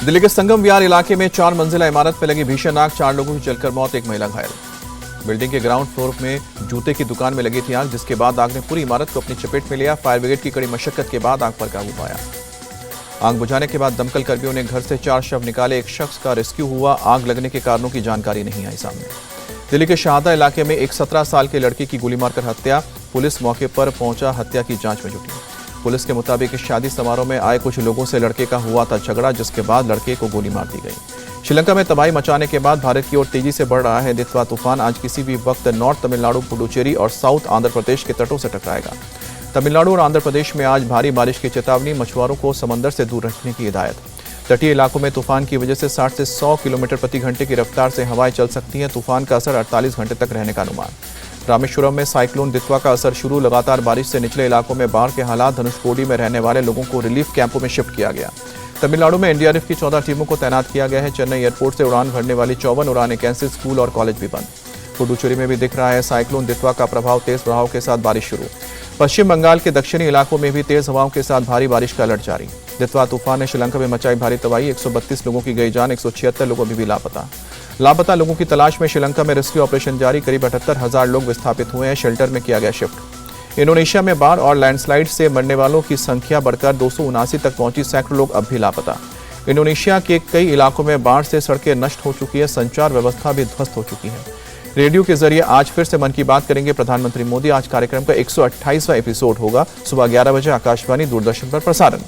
दिल्ली के संगम विहार इलाके में 4 मंजिला इमारत में लगी भीषण आग, 4 लोगों की जलकर मौत, 1 महिला घायल। बिल्डिंग के ग्राउंड फ्लोर में जूते की दुकान में लगी थी आग, जिसके बाद आग ने पूरी इमारत को अपनी चपेट में लिया। फायर ब्रिगेड की कड़ी मशक्कत के बाद आग पर काबू पाया। आग बुझाने के बाद दमकल कर्मियों ने घर से 4 शव निकाले। एक शख्स का रेस्क्यू हुआ। आग लगने के कारणों की जानकारी नहीं आई सामने। दिल्ली के शाहदा इलाके में एक 17 साल के लड़के की गोली मारकर हत्या, पुलिस मौके पर पहुंचा हत्या की जांच में जुटी। पुलिस के मुताबिक इस शादी समारोह में आए कुछ लोगों से लड़के का हुआ था झगड़ा, जिसके बाद लड़के को गोली मार दी गई। श्रीलंका में तबाही मचाने के बाद भारत की ओर तेजी से बढ़ रहा है दितवा तूफान। आज किसी भी वक्त नॉर्थ तमिलनाडु, पुडुचेरी और साउथ आंध्र प्रदेश के तटों से टकराएगा। तमिलनाडु और आंध्र प्रदेश में आज भारी बारिश की चेतावनी, मछुआरों को समंदर से दूर रखने की हिदायत। तटीय इलाकों में तूफान की वजह से 60 से 100 किलोमीटर प्रति घंटे की रफ्तार से हवाएं चल सकती हैं। तूफान का असर 48 घंटे तक रहने का अनुमान। रामेश्वरम में साइक्लोन दितवा का असर शुरू, लगातार बारिश से निचले इलाकों में बाढ़ के हालात। धनुषकोडी में रहने वाले लोगों को रिलीफ कैंपों में शिफ्ट किया गया। तमिलनाडु में एनडीआरएफ की 14 टीमों को तैनात किया गया है। चेन्नई एयरपोर्ट से उड़ान भरने वाली 54 उड़ानें कैंसिल, स्कूल और कॉलेज भी बंद। पुडुचेरी में भी दिख रहा है साइक्लोन दितवा का प्रभाव, तेज बहाव के साथ बारिश शुरू। पश्चिम बंगाल के दक्षिणी इलाकों में भी तेज हवाओं के साथ भारी बारिश का अलर्ट जारी। दितवा तूफान ने श्रीलंका में मचाई भारी तबाही, 132 लोगों की गई जान, 176 लोग अभी भी लापता लोगों की तलाश में श्रीलंका में रेस्क्यू ऑपरेशन जारी। करीब 78,000 लोग विस्थापित हुए हैं, शेल्टर में किया गया शिफ्ट। इंडोनेशिया में बाढ़ और लैंडस्लाइड से मरने वालों की संख्या बढ़कर 279 तक पहुंची, सैकड़ों लोग अब भी लापता। इंडोनेशिया के कई इलाकों में बाढ़ से सड़कें नष्ट हो चुकी है, संचार व्यवस्था भी ध्वस्त हो चुकी है। रेडियो के जरिए आज फिर से मन की बात करेंगे प्रधानमंत्री मोदी। आज कार्यक्रम का 128वां एपिसोड होगा। सुबह 11 बजे आकाशवाणी दूरदर्शन पर प्रसारण।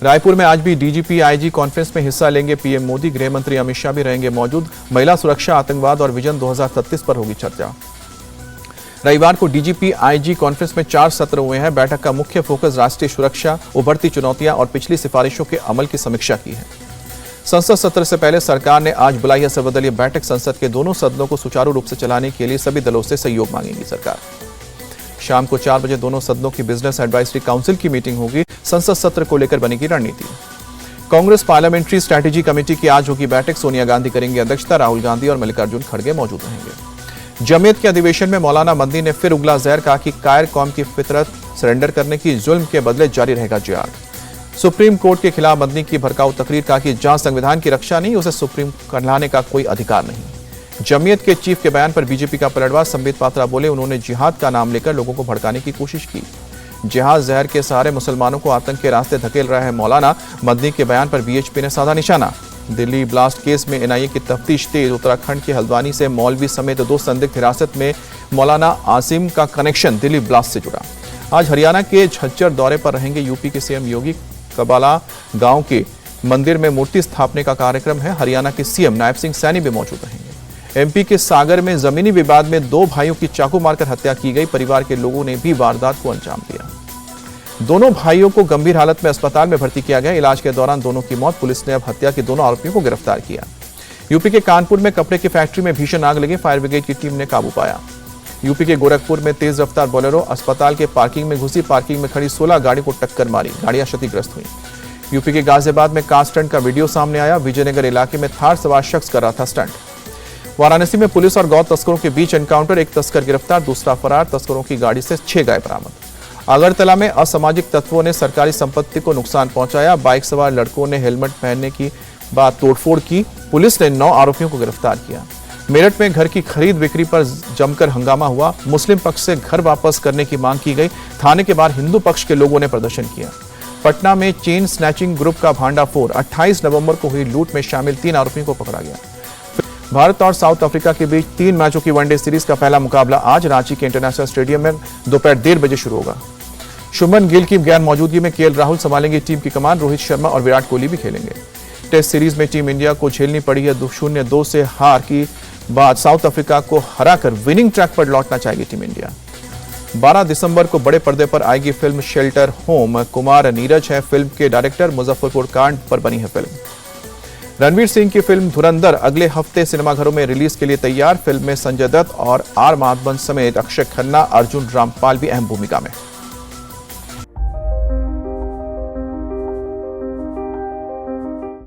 रायपुर में आज भी डीजीपी आईजी कॉन्फ्रेंस में हिस्सा लेंगे पीएम मोदी। गृह मंत्री अमित शाह भी रहेंगे मौजूद। महिला सुरक्षा, आतंकवाद और विजन 2037 पर होगी चर्चा। रविवार को डीजीपी आईजी कॉन्फ्रेंस में 4 सत्र हुए हैं। बैठक का मुख्य फोकस राष्ट्रीय सुरक्षा, उभरती चुनौतियां और पिछली सिफारिशों के अमल की समीक्षा की है। संसद सत्र से पहले सरकार ने आज बुलाई है सर्वदलीय बैठक। संसद के दोनों सदनों को सुचारू रूप से चलाने के लिए सभी दलों से सहयोग मांगेगी सरकार। शाम को 4 बजे दोनों सदनों की बिजनेस एडवाइजरी काउंसिल की मीटिंग होगी। संसद सत्र को लेकर बनेगी रणनीति। कांग्रेस पार्लियामेंट्री स्ट्रैटेजी कमेटी की आज होगी बैठक। सोनिया गांधी करेंगे अध्यक्षता, राहुल गांधी और मल्लिकार्जुन खड़गे मौजूद रहेंगे। जमीयत के अधिवेशन में मौलाना मदनी ने फिर उगला जहर, कहा कि कायर कौम की फितरत सरेंडर करने की, जुल्म के बदले जारी रहेगा जिहाद। सुप्रीम कोर्ट के खिलाफ मदनी की भड़काऊ तकरीर, कहा कि जहां संविधान की रक्षा नहीं, उसे सुप्रीम कहलाने का कोई अधिकार नहीं। जमीयत के चीफ के बयान पर बीजेपी का पलटवार, संबित पात्रा बोले उन्होंने जिहाद का नाम लेकर लोगों को भड़काने की कोशिश की। जिहाद जहर के सहारे मुसलमानों को आतंक के रास्ते धकेल रहा है मौलाना। मदनी के बयान पर बीएचपी ने साधा निशाना। दिल्ली ब्लास्ट केस में एनआईए की तफ्तीश तेज। उत्तराखंड के हल्द्वानी से मौलवी समेत 2 संदिग्ध हिरासत में। मौलाना आसिम का कनेक्शन दिल्ली ब्लास्ट से जुड़ा। आज हरियाणा के झज्जर दौरे पर रहेंगे यूपी के सीएम योगी। कबाला गांव के मंदिर में मूर्ति स्थापने का कार्यक्रम है। हरियाणा के सीएम नायब सिंह सैनी भी मौजूद रहेंगे। एमपी के सागर में जमीनी विवाद में 2 भाइयों की चाकू मारकर हत्या की गई। परिवार के लोगों ने भी वारदात को अंजाम दिया। दोनों भाइयों को गंभीर हालत में अस्पताल में भर्ती किया गया। इलाज के दौरान दोनों की मौत। पुलिस ने अब हत्या के दोनों आरोपियों को गिरफ्तार किया। यूपी के कानपुर में कपड़े की फैक्ट्री में भीषण आग लगी, फायर ब्रिगेड की टीम ने काबू पाया। यूपी के गोरखपुर में तेज रफ्तार बोलेरो अस्पताल के पार्किंग में घुसी, पार्किंग में खड़ी 16 गाड़ी को टक्कर मारी, गाड़ियां क्षतिग्रस्त हुई। यूपी के गाजियाबाद में कार स्टंट का वीडियो सामने आया। विजयनगर इलाके में थार सवार शख्स कर रहा था स्टंट। वाराणसी में पुलिस और गौ तस्करों के बीच एनकाउंटर, एक तस्कर गिरफ्तार, दूसरा फरार। तस्करों की गाड़ी से 6 गाय बरामद। अगरतला में असामाजिक तत्वों ने सरकारी संपत्ति को नुकसान पहुंचाया। बाइक सवार लड़कों ने हेलमेट पहनने की बाद तोड़फोड़ की। पुलिस ने 9 आरोपियों को गिरफ्तार किया। मेरठ में घर की खरीद बिक्री पर जमकर हंगामा हुआ। मुस्लिम पक्ष से घर वापस करने की मांग की गई। थाने के बाहर हिंदू पक्ष के लोगों ने प्रदर्शन किया। पटना में चेन स्नैचिंग ग्रुप का भांडाफोड़, 28 नवंबर को हुई लूट में शामिल 3 आरोपियों को पकड़ा गया। भारत और साउथ अफ्रीका के बीच 3 मैचों की वनडे सीरीज का पहला मुकाबला आज रांची के इंटरनेशनल स्टेडियम में दोपहर 1:30 बजे शुरू होगा। शुभमन गिल की गैर मौजूदगी में केएल राहुल संभालेंगे टीम की कमान। रोहित शर्मा और विराट कोहली भी खेलेंगे। टेस्ट सीरीज में टीम इंडिया को झेलनी पड़ी है 0-2 से हार की बाद साउथ अफ्रीका को हराकर विनिंग ट्रैक पर लौटना चाहेगी टीम इंडिया। 12 दिसंबर को बड़े पर्दे पर आएगी film shelter home. Kumar Neeraj है फिल्म के डायरेक्टर। मुजफ्फरपुर कांड पर बनी है फिल्म। रणवीर सिंह की फिल्म धुरंधर अगले हफ्ते सिनेमाघरों में रिलीज के लिए तैयार। फिल्म में संजय दत्त और आर माधवन समेत अक्षय खन्ना, अर्जुन रामपाल भी अहम भूमिका में।